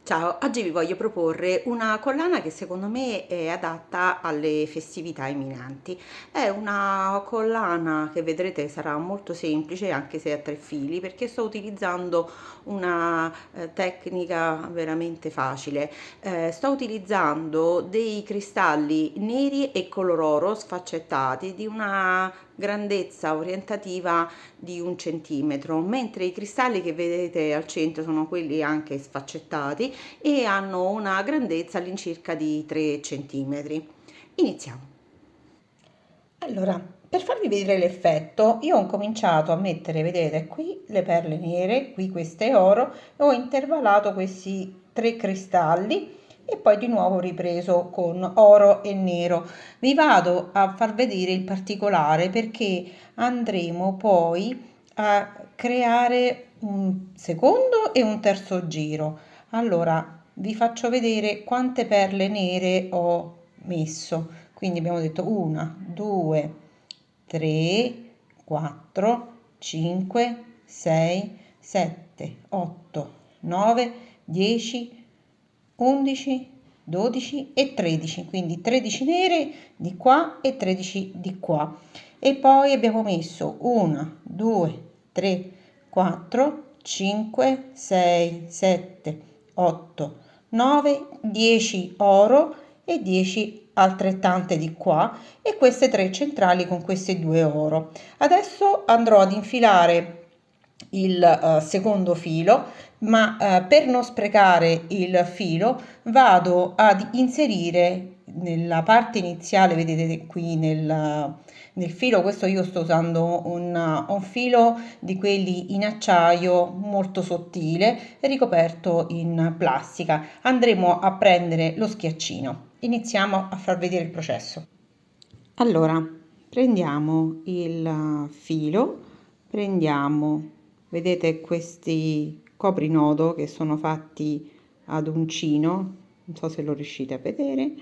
Ciao, oggi vi voglio proporre una collana che secondo me è adatta alle festività imminenti. È una collana che vedrete sarà molto semplice anche se a tre fili perché sto utilizzando una tecnica veramente facile. Sto utilizzando dei cristalli neri e color oro sfaccettati di una grandezza orientativa di 1 centimetro, mentre i cristalli che vedete al centro sono quelli anche sfaccettati e hanno una grandezza all'incirca di 3 centimetri. Iniziamo. Allora, per farvi vedere l'effetto, io ho cominciato a mettere, vedete, qui le perle nere, qui queste oro, e ho intervallato questi tre cristalli e poi di nuovo ripreso con oro e nero. Vi vado a far vedere il particolare perché andremo poi a creare un secondo e un terzo giro. Allora, vi faccio vedere quante perle nere ho messo. Quindi abbiamo detto 1, 2, 3, 4, 5, 6, 7, 8, 9, 10, 11, 12 e 13. Quindi 13 nere di qua e 13 di qua. E poi abbiamo messo 1, 2, 3, 4, 5, 6, 7, 8, 9, 10 oro e 10 altrettante di qua e queste tre centrali con queste due oro. Adesso andrò ad infilare il secondo filo, ma per non sprecare il filo vado ad inserire nella parte iniziale, vedete qui nel filo, questo io sto usando un filo di quelli in acciaio molto sottile ricoperto in plastica. Andremo a prendere lo schiaccino. Iniziamo a far vedere il processo. Allora, prendiamo il filo, prendiamo, vedete questi coprinodo che sono fatti ad uncino, non so se lo riuscite a vedere.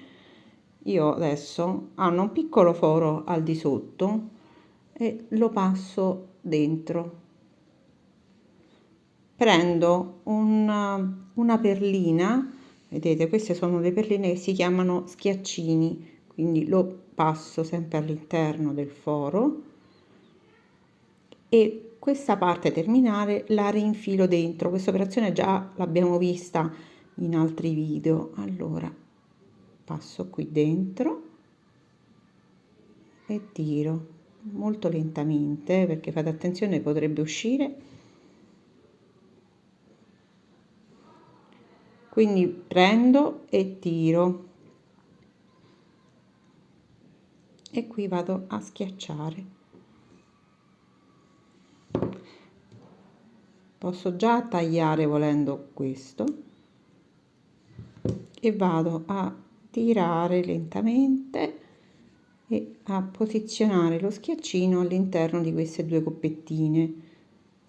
Io adesso hanno un piccolo foro al di sotto e lo passo dentro. Prendo una perlina, vedete, queste sono le perline che si chiamano schiaccini, quindi lo passo sempre all'interno del foro e questa parte terminale la rinfilo dentro. Questa operazione già l'abbiamo vista in altri video. Allora, passo qui dentro e tiro molto lentamente perché fate attenzione, potrebbe uscire. Quindi prendo e tiro e qui vado a schiacciare. Posso già tagliare volendo questo e vado a tirare lentamente e a posizionare lo schiaccino all'interno di queste due coppettine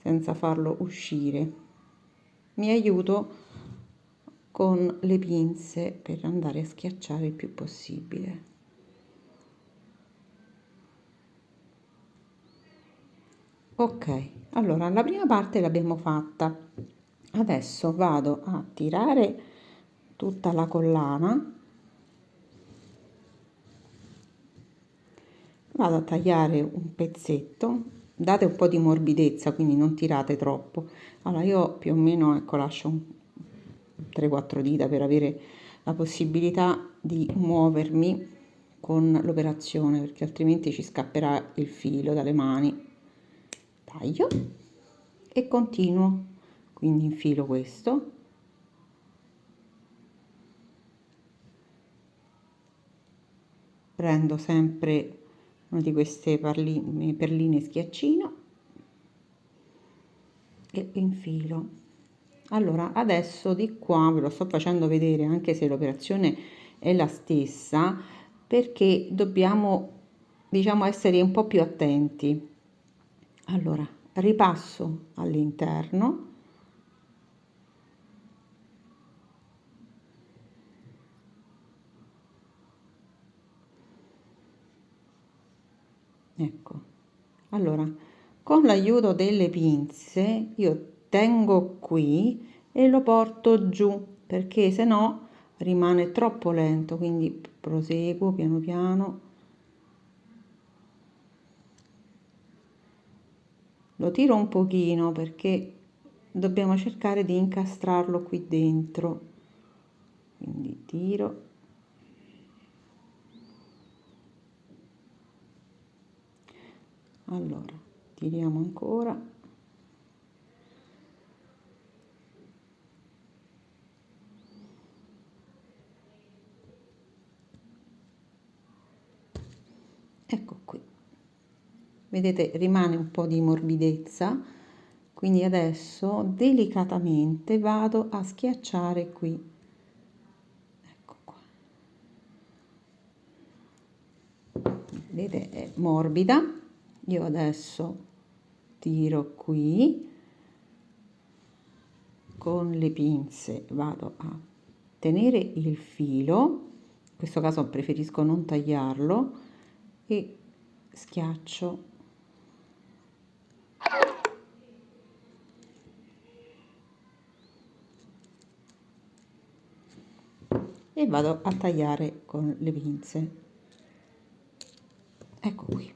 senza farlo uscire. Mi aiuto con le pinze per andare a schiacciare il più possibile. Ok, allora la prima parte l'abbiamo fatta. Adesso vado a tirare tutta la collana, vado a tagliare un pezzetto, date un po' di morbidezza, quindi non tirate troppo. Allora io più o meno ecco lascio 3-4 dita per avere la possibilità di muovermi con l'operazione perché altrimenti ci scapperà il filo dalle mani. Taglio e continuo, quindi infilo questo, prendo sempre una di queste perline schiaccino e infilo. Allora adesso di qua ve lo sto facendo vedere anche se l'operazione è la stessa perché dobbiamo diciamo essere un po' più attenti. Allora ripasso all'interno, ecco. Allora con l'aiuto delle pinze io tengo qui e lo porto giù perché se no rimane troppo lento, quindi proseguo piano piano. Lo tiro un pochino perché dobbiamo cercare di incastrarlo qui dentro, quindi tiro. Allora tiriamo ancora. Ecco qui, vedete rimane un po' di morbidezza, quindi adesso delicatamente vado a schiacciare qui. Ecco qua, vedete è morbida. Io adesso tiro qui con le pinze, vado a tenere il filo, in questo caso preferisco non tagliarlo, e schiaccio e vado a tagliare con le pinze. Ecco qui.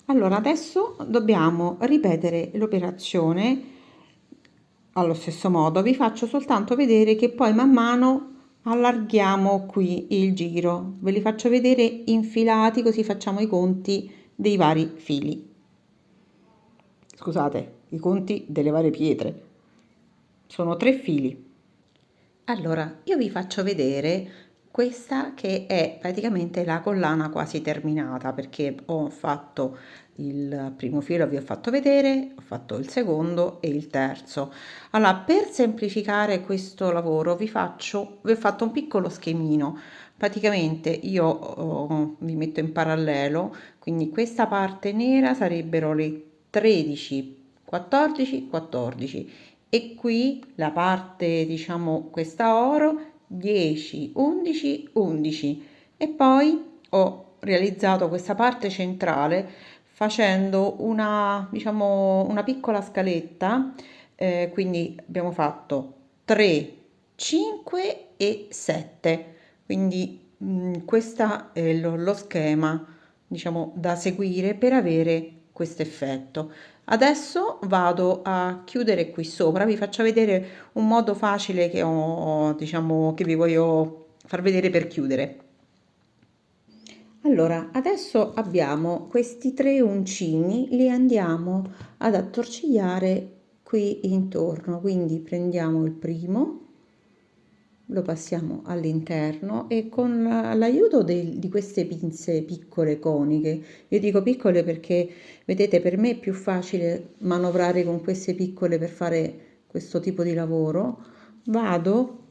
Allora adesso dobbiamo ripetere l'operazione allo stesso modo. Vi faccio soltanto vedere che poi man mano allarghiamo qui il giro, ve li faccio vedere infilati così facciamo i conti dei vari fili, scusate, i conti delle varie pietre. Sono 3 fili. Allora io vi faccio vedere questa che è praticamente la collana quasi terminata, perché ho fatto il primo filo, vi ho fatto vedere, ho fatto il secondo e il terzo. Allora, per semplificare questo lavoro vi ho fatto un piccolo schemino. Praticamente io vi metto in parallelo, quindi questa parte nera sarebbero le 13, 14, 14 e qui la parte, diciamo, questa oro 10, 11, 11 e poi ho realizzato questa parte centrale facendo una, diciamo, una piccola scaletta, quindi abbiamo fatto 3, 5 e 7, quindi questo è lo schema, diciamo, da seguire per avere questo effetto. Adesso vado a chiudere qui sopra, vi faccio vedere un modo facile che ho, diciamo, che vi voglio far vedere per chiudere. Allora, adesso abbiamo questi 3 uncini, li andiamo ad attorcigliare qui intorno, quindi prendiamo il primo, lo passiamo all'interno e con l'aiuto di queste pinze piccole coniche, io dico piccole perché vedete per me è più facile manovrare con queste piccole per fare questo tipo di lavoro, vado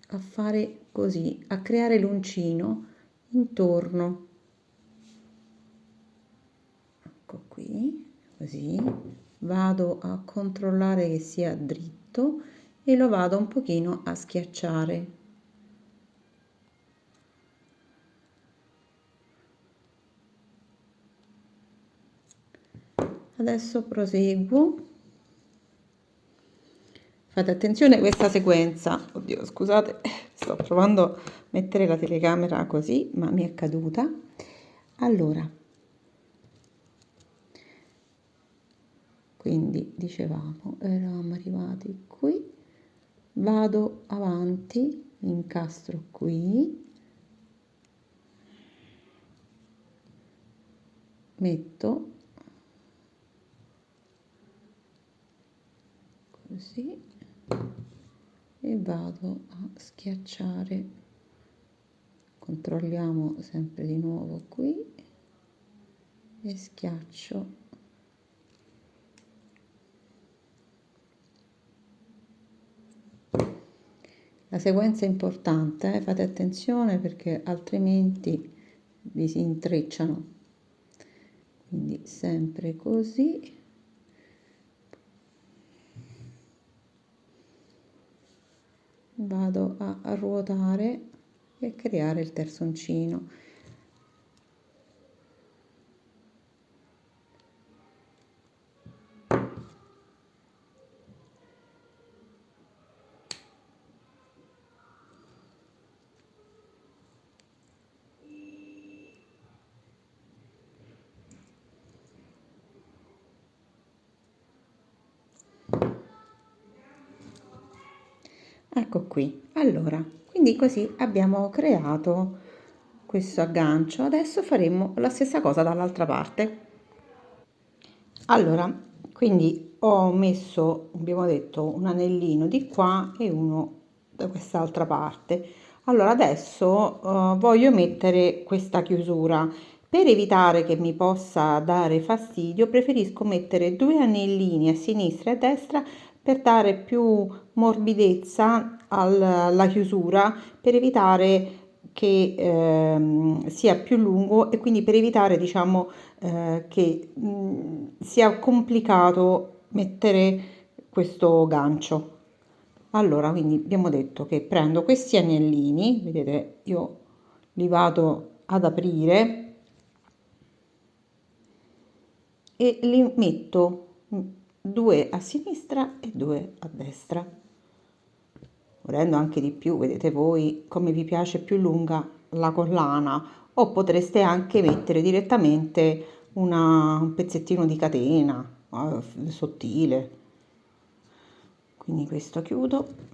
a fare così, a creare l'uncino intorno, ecco qui, così, vado a controllare che sia dritto e lo vado un pochino a schiacciare. Adesso proseguo. Fate attenzione a questa sequenza. Oddio, scusate, sto provando a mettere la telecamera così, ma mi è caduta. Allora, quindi dicevamo, eravamo arrivati qui, vado avanti, incastro qui, metto così e vado a schiacciare, controlliamo sempre di nuovo qui e schiaccio. La sequenza è importante, fate attenzione perché altrimenti vi si intrecciano, quindi sempre così. Vado a ruotare e creare il terzo uncino. Ecco qui. Allora, quindi così abbiamo creato questo aggancio. Adesso faremo la stessa cosa dall'altra parte. Allora, quindi ho messo, abbiamo detto, un anellino di qua e uno da quest'altra parte. Allora, adesso voglio mettere questa chiusura. Per evitare che mi possa dare fastidio, preferisco mettere due anellini a sinistra e a destra per dare più morbidezza alla chiusura, per evitare che sia più lungo e quindi per evitare, diciamo, che sia complicato mettere questo gancio. Allora, quindi abbiamo detto che prendo questi anellini, vedete, io li vado ad aprire e li metto due a sinistra e due a destra, volendo anche di più, vedete voi come vi piace più lunga la collana, o potreste anche mettere direttamente un pezzettino di catena sottile. Quindi questo chiudo.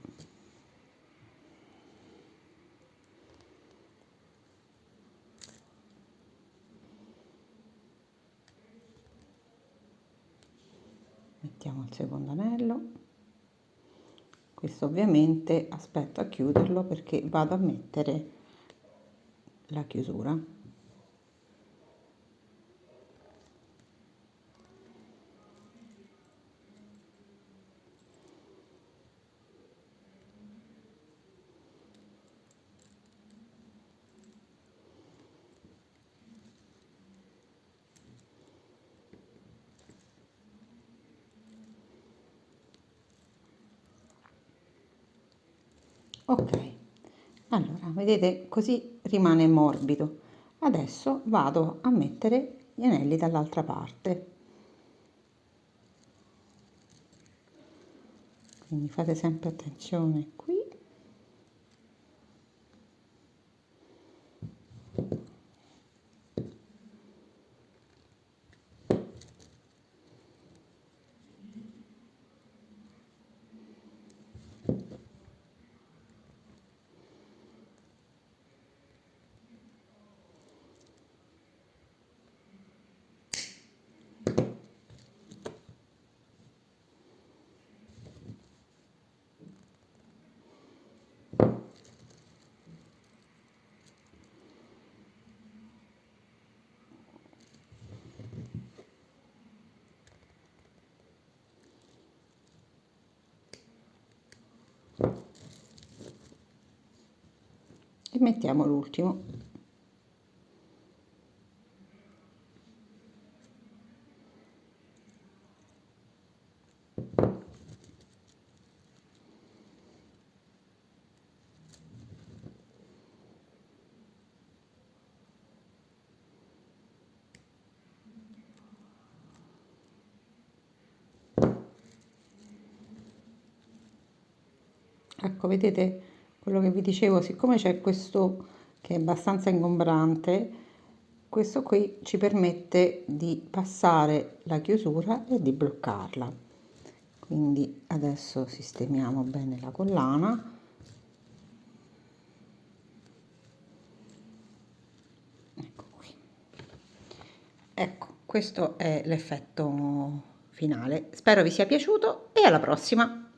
Mettiamo il secondo anello. Questo ovviamente aspetto a chiuderlo perché vado a mettere la chiusura. Ok, allora vedete così rimane morbido. Adesso vado a mettere gli anelli dall'altra parte. Quindi fate sempre attenzione qui. E mettiamo l'ultimo. Ecco, vedete quello che vi dicevo, siccome c'è questo che è abbastanza ingombrante, questo qui ci permette di passare la chiusura e di bloccarla. Quindi adesso sistemiamo bene la collana. Ecco qui. Ecco, questo è l'effetto finale. Spero vi sia piaciuto e alla prossima!